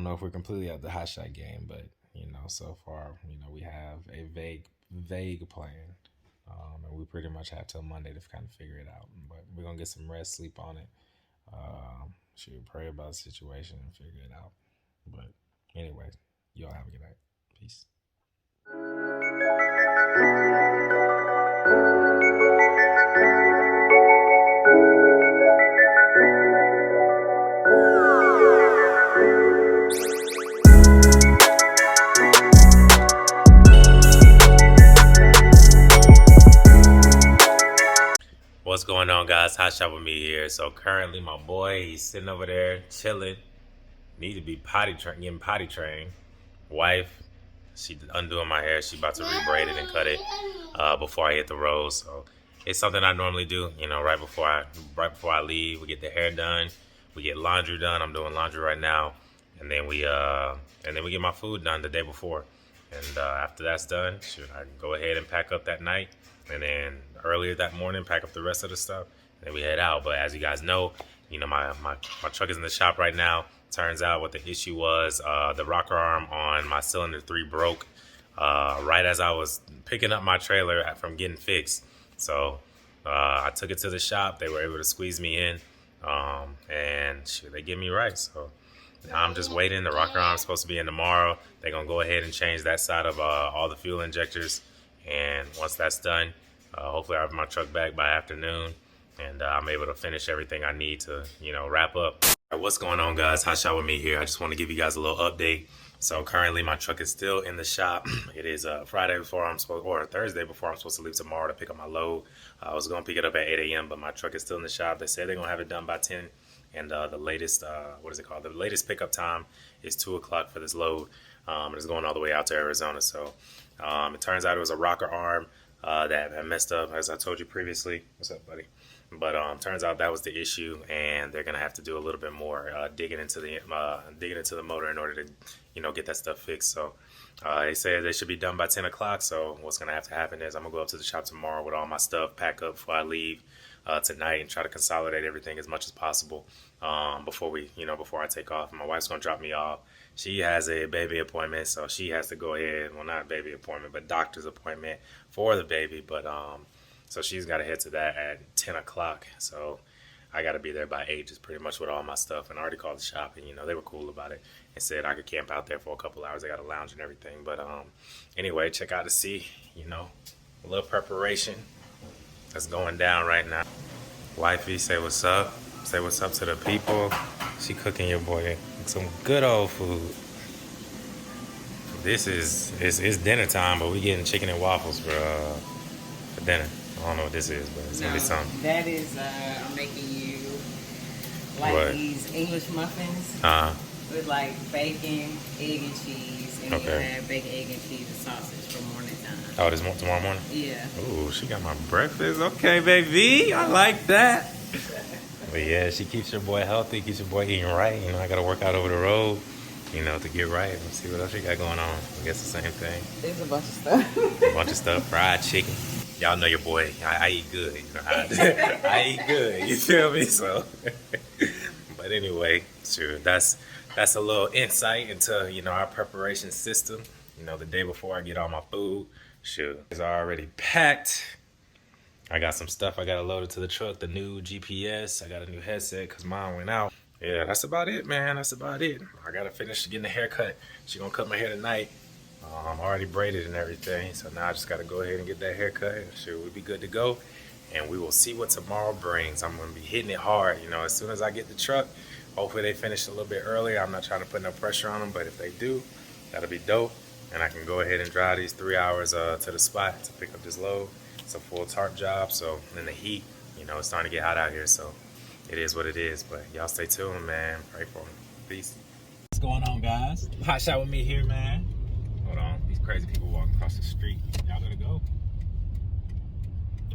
don't know if we're completely at the Hotshot game, but so far, we have a vague plan, and we pretty much have till Monday to kind of figure it out. But we're gonna get some rest, sleep on it. Should pray about the situation and figure it out. But anyway, y'all have a good night. Peace. What's going on, guys? Hotshot with me here. So currently, my boy, he's sitting over there chilling. Need to be getting potty trained. Wife, she undoing my hair. She about to rebraid it and cut it before I hit the road. So it's something I normally do. Right before I leave, we get the hair done. We get laundry done. I'm doing laundry right now, and then we get my food done the day before. And after that's done, I can go ahead and pack up that night. And then earlier that morning, pack up the rest of the stuff. And then we head out. But as you guys know, my truck is in the shop right now. Turns out what the issue was, the rocker arm on my cylinder 3 broke right as I was picking up my trailer from getting fixed. So I took it to the shop. They were able to squeeze me in, and they get me right. So now I'm just waiting. The rocker arm is supposed to be in tomorrow. They're going to go ahead and change that side of all the fuel injectors. And once that's done, hopefully I have my truck back by afternoon, and I'm able to finish everything I need to, wrap up. All right, what's going on, guys? Hotshot with me here. I just want to give you guys a little update. So currently my truck is still in the shop. It is Thursday before I'm supposed to leave tomorrow to pick up my load. I was going to pick it up at 8 a.m., but my truck is still in the shop. They said they're going to have it done by 10. And the latest, The latest pickup time is 2 o'clock for this load. It's going all the way out to Arizona. So it turns out it was a rocker arm that had messed up, as I told you previously. What's up, buddy? But turns out that was the issue, and they're gonna have to do a little bit more digging into the motor in order to get that stuff fixed. So they said they should be done by 10 o'clock. So what's gonna have to happen is I'm gonna go up to the shop tomorrow with all my stuff, pack up before I leave tonight, and try to consolidate everything as much as possible before I take off. My wife's gonna drop me off. She has a baby appointment, so she has to go ahead. Well, not baby appointment, but doctor's appointment for the baby. But so she's got to head to that at 10 o'clock. So I got to be there by 8, just pretty much with all my stuff. And I already called the shop, and they were cool about it and said I could camp out there for a couple hours. They got a lounge and everything. But anyway, check out to see, a little preparation that's going down right now. Wifey, say what's up. Say what's up to the people. She cooking your boy some good old food. This is it's dinner time, but we getting chicken and waffles for dinner. I don't know what this is, but it's gonna be something. That is, I'm making you these English muffins with like bacon, egg, and cheese, and you have bacon, egg, and cheese and sausage for morning time. Oh, this tomorrow morning? Yeah. Ooh, she got my breakfast. Okay, baby, I like that. But yeah, she keeps your boy healthy, keeps your boy eating right. I gotta work out over the road, to get right. Let's see what else she got going on. I guess the same thing. There's a bunch of stuff. A bunch of stuff, fried chicken. Y'all know your boy. I eat good. I eat good. You feel me? So, but anyway, sure. That's a little insight into our preparation system. The day before I get all my food, sure, it's already packed. I got some stuff I gotta load it to the truck. The new GPS. I got a new headset because mine went out. Yeah, that's about it, man. That's about it. I gotta finish getting a haircut. She gonna cut my hair tonight. I'm already braided and everything, so now I just gotta go ahead and get that haircut. Sure, we'll be good to go, and we will see what tomorrow brings. I'm gonna be hitting it hard, as soon as I get the truck. Hopefully they finish a little bit earlier. I'm not trying to put no pressure on them, but if they do, that'll be dope, and I can go ahead and drive these 3 hours to the spot to pick up this load. It's a full tarp job, so in the heat, it's starting to get hot out here, so it is what it is. But y'all stay tuned, man. Pray for me. Peace. What's going on, guys? Hotshot with me here, man. Hold on, these crazy people walking across the street. Y'all gotta go.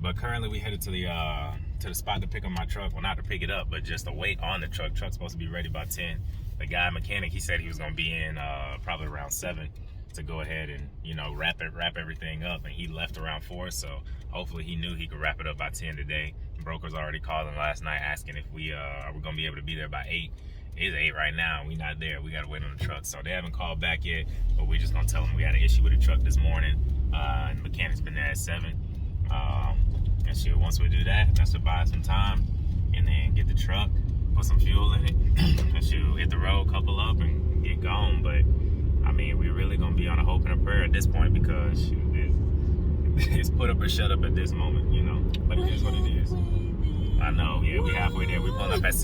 But currently we headed to the spot to pick up my truck. Well, not to pick it up, but just to wait on the truck. Truck's supposed to be ready by 10. The guy mechanic, he said he was gonna be in probably around 7 to go ahead and wrap everything up, and he left around 4. So hopefully he knew he could wrap it up by 10 today. Broker's already calling last night asking if we are gonna be able to be there by 8. It's 8 right now. We not there. We gotta wait on the truck. So they haven't called back yet, but we just gonna tell them we had an issue with the truck this morning. And the mechanic's been there at 7. And shoot, once we do that, that's to buy some time and then get the truck, put some fuel in it, and shoot, hit the road, couple up, and get gone. But I mean, we really gonna be on a hope and a prayer at this point because shoot, it's put up or shut up at this moment, you know. But it is what it is. I know, yeah, we halfway there. We pulling up at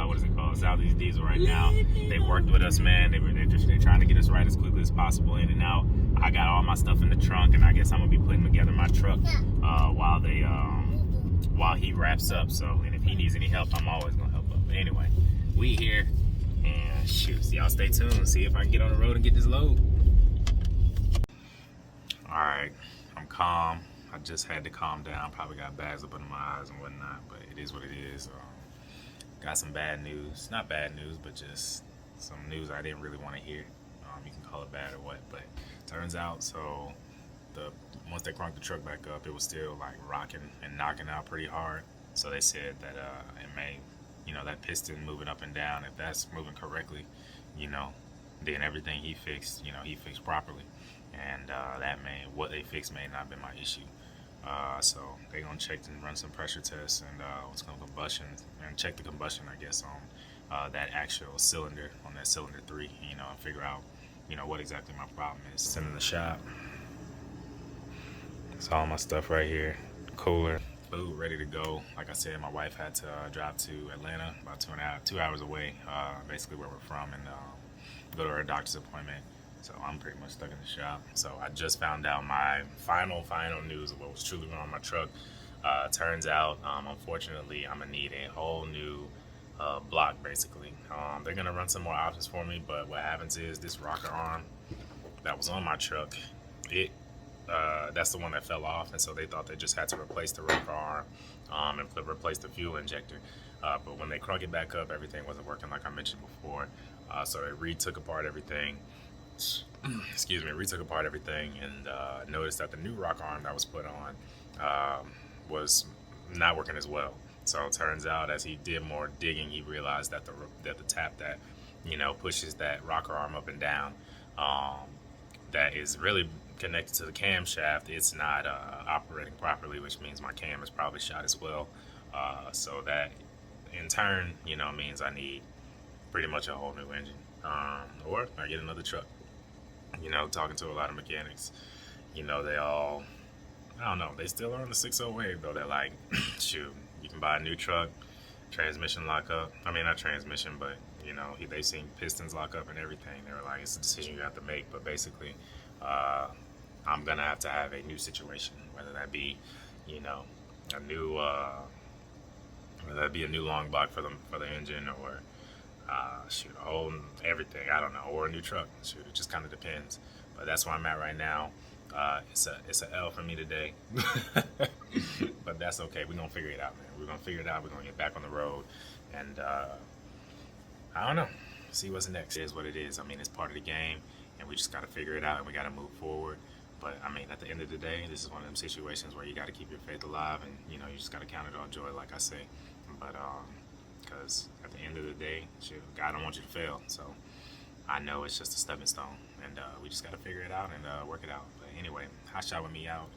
what is it called? Southeast Diesel right now. They worked with us, man. They're trying to get us right as quickly as possible in and out. I got all my stuff in the trunk, and I guess I'm gonna be putting together my truck while he wraps up. So, and if he needs any help, I'm always gonna help him. But anyway, we here, and shoot, so y'all stay tuned. See if I can get on the road and get this load. All right, I'm calm. I just had to calm down. Probably got bags up under my eyes and whatnot, but it is what it is. Got some bad news. Not bad news, but just some news I didn't really want to hear. You can call it bad or what, but turns out, so once they cranked the truck back up, it was still like rocking and knocking out pretty hard. So they said that it may, that piston moving up and down, if that's moving correctly, then everything he fixed, he fixed properly. And what they fixed may not have been my issue. So they're gonna check and run some pressure tests and what's called combustion and check the combustion, I guess, on that actual cylinder, on that cylinder 3, and figure out, what exactly my problem is. Send in the shop. It's all my stuff right here. Cooler, food ready to go. Like I said, my wife had to drive to Atlanta, about 2 hours away, basically where we're from, and go to her doctor's appointment. So I'm pretty much stuck in the shop. So I just found out my final news of what was truly wrong with my truck. Turns out, unfortunately, I'm gonna need a whole new block, basically. They're gonna run some more options for me, but what happens is this rocker arm that was on my truck, that's the one that fell off, and so they thought they just had to replace the rocker arm and replace the fuel injector. But when they crunk it back up, everything wasn't working like I mentioned before. So they retook apart everything and noticed that the new rock arm that was put on was not working as well. So it turns out, as he did more digging, he realized that the tap that pushes that rocker arm up and down, that is really connected to the camshaft, it's not operating properly, which means my cam is probably shot as well. So that in turn, means I need pretty much a whole new engine, or I get another truck. Talking to a lot of mechanics, they all, I don't know, they still are on the 6.0 wave, though. They're like, shoot, you can buy a new truck, transmission lock up. I mean, not transmission, but, they've seen pistons lock up and everything. They were like, it's a decision you have to make, but basically, I'm going to have a new situation, whether that be, a new, whether that be a new long block for the engine, or shoot, a whole everything, I don't know, or a new truck. Shoot, it just kind of depends. But that's where I'm at right now. It's a L for me today, but that's okay. We're gonna figure it out, man. We're gonna figure it out. We're gonna get back on the road, and I don't know. See what's next. It is what it is. I mean, it's part of the game, and we just gotta figure it out, and we gotta move forward. But I mean, at the end of the day, this is one of them situations where you gotta keep your faith alive, and you just gotta count it all joy, like I say. But because at the end of the day, shoot, God don't want you to fail. So I know it's just a stepping stone, and we just got to figure it out and work it out. But anyway, Hotshot with me out.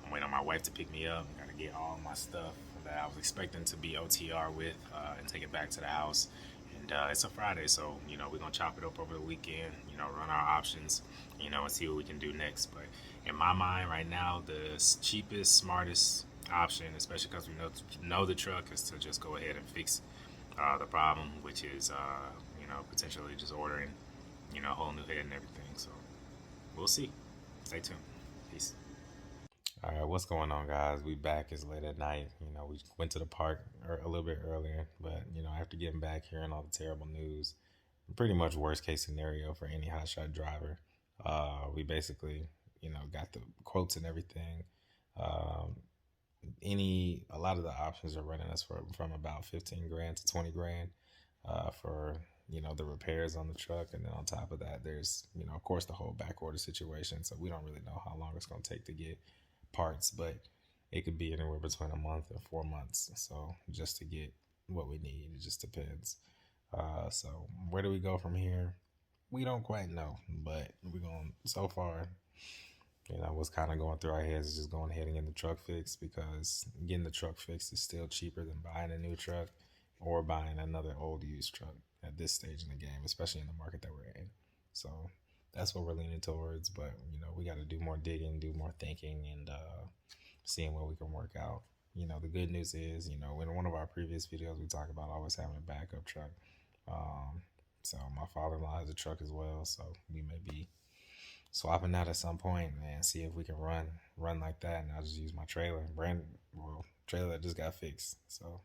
I'm waiting on my wife to pick me up. Got to get all my stuff that I was expecting to be OTR with and take it back to the house. And it's a Friday, so we're gonna chop it up over the weekend. Run our options, and see what we can do next. But in my mind right now, the cheapest, smartest option, especially because we know the truck, is to just go ahead and fix the problem, which is potentially just ordering a whole new head and everything. So we'll see. Stay tuned. Peace. All right, what's going on, guys? We back. It's late at night. We went to the park a little bit earlier, but after getting back, hearing all the terrible news, pretty much worst case scenario for any hotshot driver. We basically got the quotes and everything. A lot of the options are running us from about 15 grand to 20 grand for the repairs on the truck, and then on top of that, there's of course the whole back order situation. So we don't really know how long it's going to take to get parts, but it could be anywhere between a month and 4 months. So just to get what we need, it just depends. So where do we go from here? We don't quite know, but we're going so far. What's kind of going through our heads is just going ahead and getting the truck fixed, because getting the truck fixed is still cheaper than buying a new truck or buying another old used truck at this stage in the game, especially in the market that we're in. So that's what we're leaning towards. But we got to do more digging, do more thinking, and seeing what we can work out. The good news is, in one of our previous videos, we talked about always having a backup truck. So my father-in-law has a truck as well, so we may be swapping that at some point and see if we can run like that. And I'll just use my trailer, trailer that just got fixed, so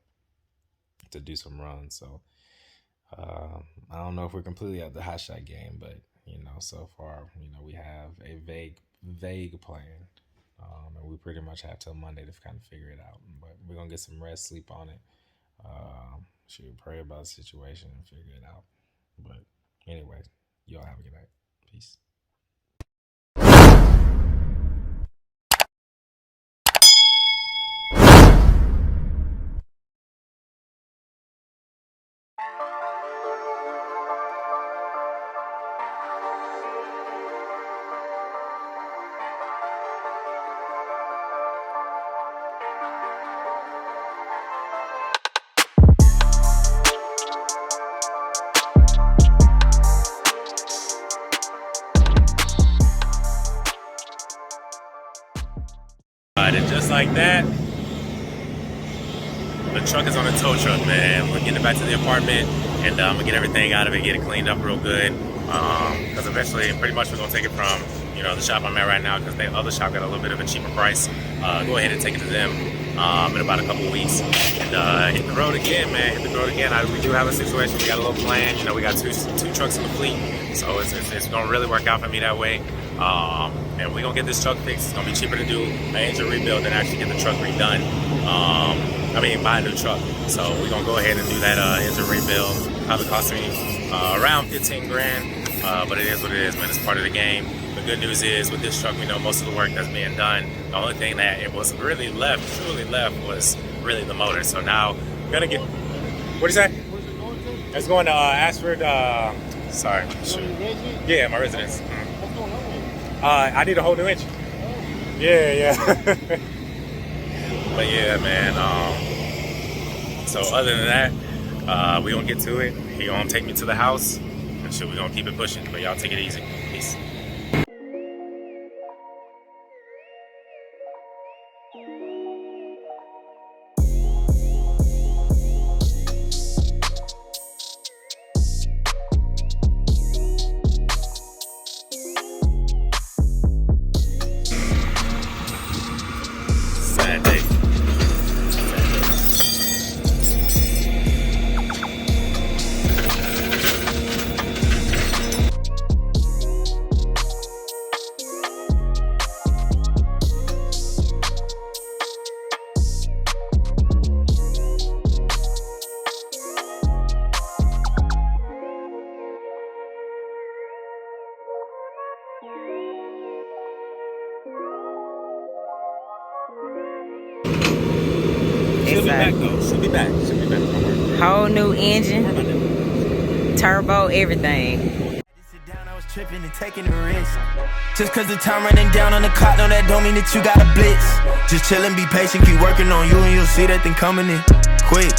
to do some runs. So I don't know if we're completely out the Hotshot game, but so far, we have a vague plan, and we pretty much have till Monday to kind of figure it out. But we're gonna get some rest, sleep on it. Should pray about the situation and figure it out. But anyway, y'all have a good night. Peace. And just like that, the truck is on a tow truck, man. We're getting it back to the apartment, and I'm gonna get everything out of it, get it cleaned up real good. Because eventually, pretty much, we're gonna take it from the shop I'm at right now, because the other shop got a little bit of a cheaper price. Go ahead and take it to them in about a couple of weeks, and hit the road again, man. Hit the road again. We do have a situation. We got a little plan. We got two trucks in the fleet, so it's gonna really work out for me that way. And we're gonna get this truck fixed. It's gonna be cheaper to do an engine rebuild than actually get the truck redone. Buy a new truck. So we're gonna go ahead and do that engine rebuild. Probably cost me around 15 grand, but it is what it is, man. It's part of the game. The good news is, with this truck, we know most of the work that's being done. The only thing that it was truly left, was really the motor. So now we're gonna get. What'd you say? It's going to Ashford. Sorry, shoot. Yeah, my residence. What's going on? I need a whole new engine. Yeah. But yeah, man. So other than that, we gonna get to it. He gonna take me to the house, and shit, we gonna keep it pushing. But y'all take it easy. Peace. She'll be back though. She'll be back. Whole new engine, turbo, everything. Sit down, I was tripping and taking a risk. Just cause the time running down on the clock, no, that don't mean that you got a blitz. Just chillin', be patient, keep working on you, and you'll see that thing coming in quick.